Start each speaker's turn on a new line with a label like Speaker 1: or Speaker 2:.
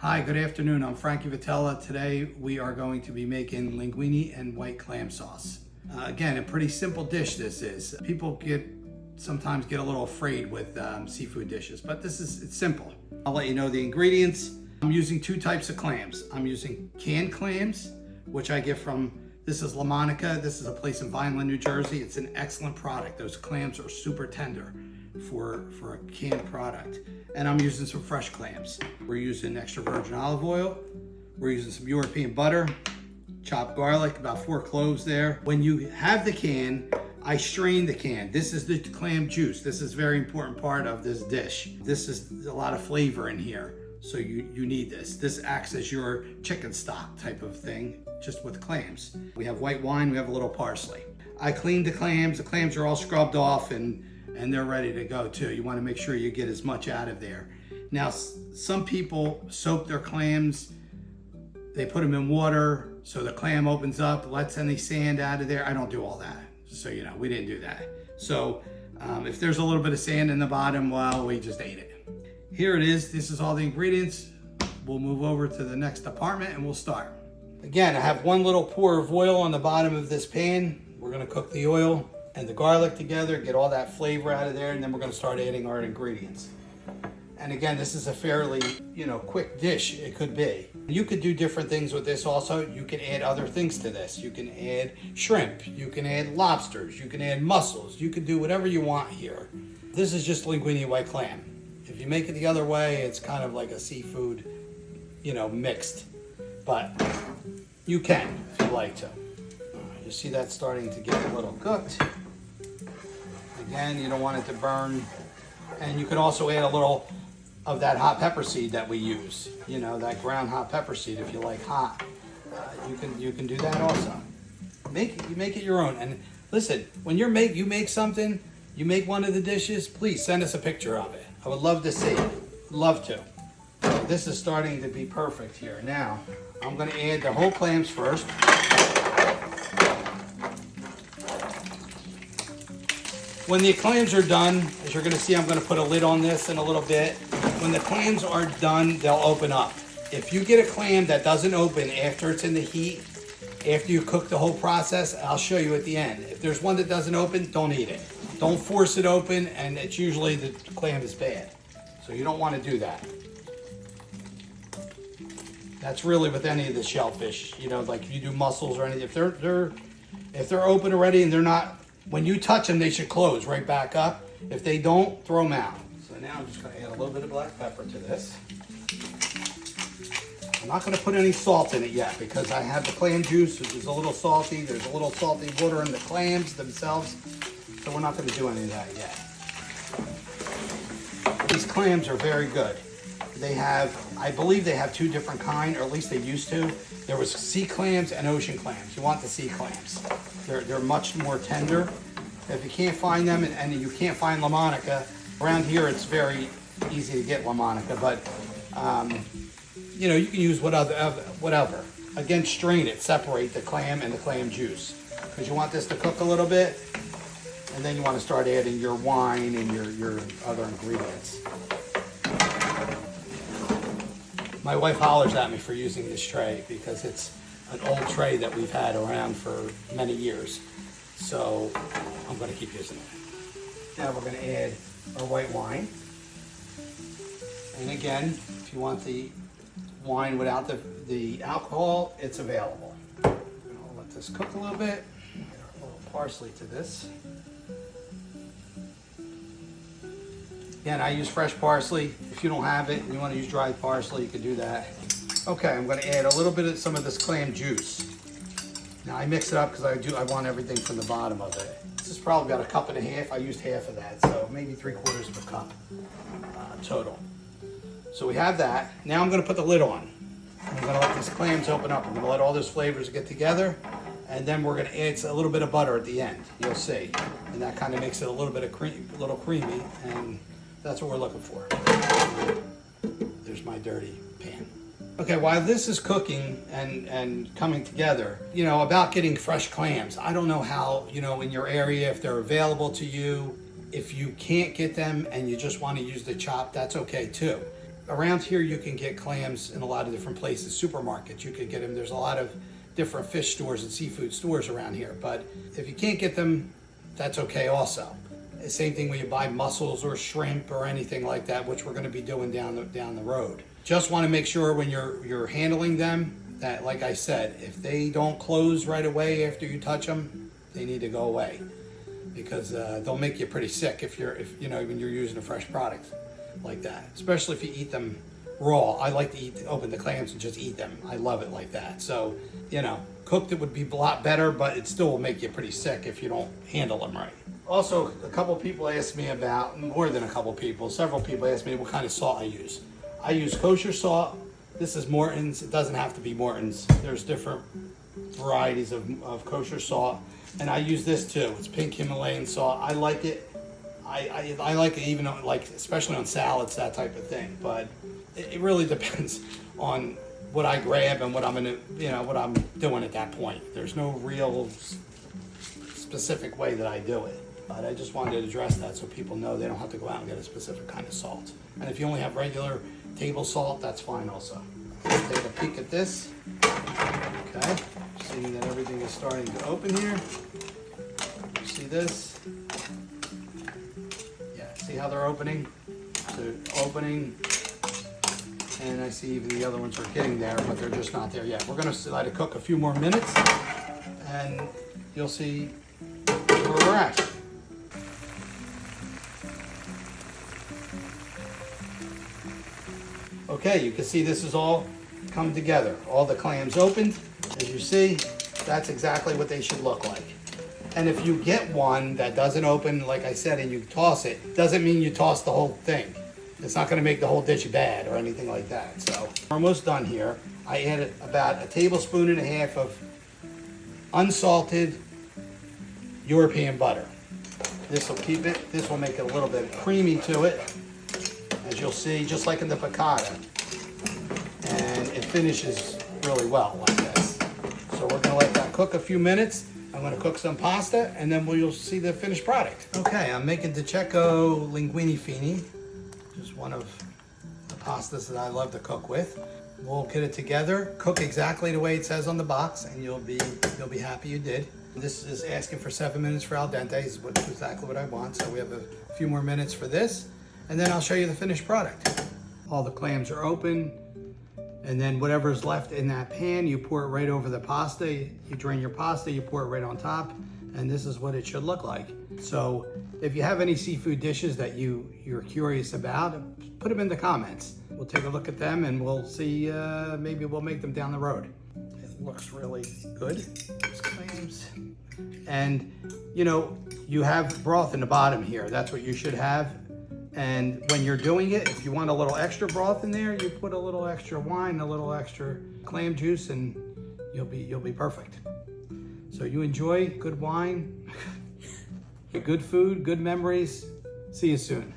Speaker 1: Hi, good afternoon. I'm Frankie Vitella. Today we are going to be making linguini and white clam sauce. Again, a pretty simple dish this is. People sometimes get a little afraid with seafood dishes, but it's simple. I'll let you know the ingredients. I'm using two types of clams. I'm using canned clams, which I get from, this is La Monica. This is a place in Vineland, New Jersey. It's an excellent product. Those clams are super tender for a canned product. And I'm using some fresh clams. We're using extra virgin olive oil. We're using some European butter, chopped garlic, about 4 cloves there. When you have the can, I strain the can. This is the clam juice. This is a very important part of this dish. This is a lot of flavor in here, so you need this. This acts as your chicken stock type of thing, just with clams. We have white wine, we have a little parsley. I cleaned the clams. The clams are all scrubbed off and they're ready to go too. You want to make sure you get as much out of there. Now, some people soak their clams, they put them in water so the clam opens up, lets any sand out of there. I don't do all that. So, you know, we didn't do that. So if there's a little bit of sand in the bottom, well, we just ate it. Here it is. This is all the ingredients. We'll move over to the next department and we'll start. Again, I have 1 little pour of oil on the bottom of this pan. We're going to cook the oil and the garlic together, get all that flavor out of there, and then we're going to start adding our ingredients. And again, this is a fairly, quick dish. It could be. You could do different things with this also. You can add other things to this. You can add shrimp, you can add lobsters, you can add mussels, you can do whatever you want here. This is just linguini white clam. If you make it the other way, it's kind of like a seafood, mixed. But you can if you like to. You see that starting to get a little cooked. Again, you don't want it to burn. And you can also add a little of that hot pepper seed that we use. That ground hot pepper seed if you like hot. You can do that also. You make it your own. And listen, when you make something, you make one of the dishes, please send us a picture of it. I would love to see it. Love to. So this is starting to be perfect here. Now, I'm going to add the whole clams first. When the clams are done, as you're going to see, I'm going to put a lid on this in a little bit. When the clams are done, they'll open up. If you get a clam that doesn't open after it's in the heat, after you cook the whole process, I'll show you at the end. If there's one that doesn't open, don't eat it. Don't force it open, and it's usually the clam is bad. So you don't want to do that. That's really with any of the shellfish, like if you do mussels or anything. If they're open already and they're not, when you touch them, they should close right back up. If they don't, throw them out. So now I'm just going to add a little bit of black pepper to this. I'm not going to put any salt in it yet because I have the clam juice, which is a little salty. There's a little salty water in the clams themselves. So we're not going to do any of that yet. These clams are very good. I believe they have 2 different kinds, or at least they used to. There was sea clams and ocean clams. You want the sea clams. They're much more tender. If you can't find them, and you can't find La Monica, around here it's very easy to get La Monica, but you can use whatever. Again, strain it, separate the clam and the clam juice, because you want this to cook a little bit, and then you want to start adding your wine and your other ingredients. My wife hollers at me for using this tray because it's an old tray that we've had around for many years. So I'm going to keep using it. Now we're going to add our white wine. And again, if you want the wine without the alcohol, it's available. I'll let this cook a little bit. Add a little parsley to this. Again, I use fresh parsley. If you don't have it and you want to use dried parsley, you can do that. Okay, I'm going to add a little bit of some of this clam juice. Now I mix it up because I want everything from the bottom of it. This is probably about 1.5 cups. I used half of that, so maybe 3/4 of a cup total. So we have that. Now I'm going to put the lid on. I'm going to let these clams open up. I'm going to let all those flavors get together, and then we're going to add a little bit of butter at the end. You'll see, and that kind of makes it a little bit of creamy, and that's what we're looking for. There's my dirty pan. Okay, while this is cooking and coming together, about getting fresh clams. I don't know how, in your area, if they're available to you. If you can't get them and you just want to use the chop, that's okay too. around here you can get clams in a lot of different places, supermarkets. You could get them. There's a lot of different fish stores and seafood stores around here. But if you can't get them, that's okay also. The same thing when you buy mussels or shrimp or anything like that, which we're going to be doing down the road. Just want to make sure when you're handling them that, like I said, if they don't close right away after you touch them, they need to go away, because they'll make you pretty sick if you know, when you're using a fresh product like that. Especially if you eat them raw. I like to open the clams and just eat them. I love it like that. So, you know, cooked it would be a lot better, but it still will make you pretty sick if you don't handle them right. Also, a couple people asked me about, more than a couple people, several people asked me what kind of salt I use. I use kosher salt. This is Morton's. It doesn't have to be Morton's. There's different varieties of kosher salt. And I use this too. It's pink Himalayan salt. I like it. I like it even on, like, especially on salads, that type of thing. But it really depends on what I grab and what I'm gonna, you know, what I'm doing at that point. There's no real specific way that I do it. But I just wanted to address that so people know they don't have to go out and get a specific kind of salt. And if you only have regular table salt, that's fine also. Let's take a peek at this. Okay, seeing that everything is starting to open here. See this? Yeah, see how they're opening? So opening, and I see even the other ones are getting there, but they're just not there yet. We're gonna let it cook a few more minutes, and you'll see where we're at. Okay, you can see this is all come together. All the clams opened. As you see, that's exactly what they should look like. And if you get one that doesn't open, like I said, and you toss it, doesn't mean you toss the whole thing. It's not gonna make the whole dish bad or anything like that. So, we're almost done here. I added about 1.5 tablespoons of unsalted European butter. This will keep it, this will make it a little bit creamy to it, as you'll see, just like in the piccata. And it finishes really well like this. So we're gonna let that cook a few minutes. I'm gonna cook some pasta, and then you'll see the finished product. Okay, I'm making Dicecco Linguini Finni, just one of the pastas that I love to cook with. We'll get it together, cook exactly the way it says on the box, and you'll be happy you did. This is asking for 7 minutes for al dente, is exactly what I want. So we have a few more minutes for this, and then I'll show you the finished product. All the clams are open, and then whatever's left in that pan, you pour it right over the pasta. You drain your pasta, you pour it right on top, and this is what it should look like. So if you have any seafood dishes that you're curious about, put them in the comments. We'll take a look at them, and we'll see, maybe we'll make them down the road. It looks really good, these clams. And you know, you have broth in the bottom here. That's what you should have. And when you're doing it, if you want a little extra broth in there, you put a little extra wine, a little extra clam juice, and you'll be perfect. So you enjoy good wine, good food, good memories. See you soon.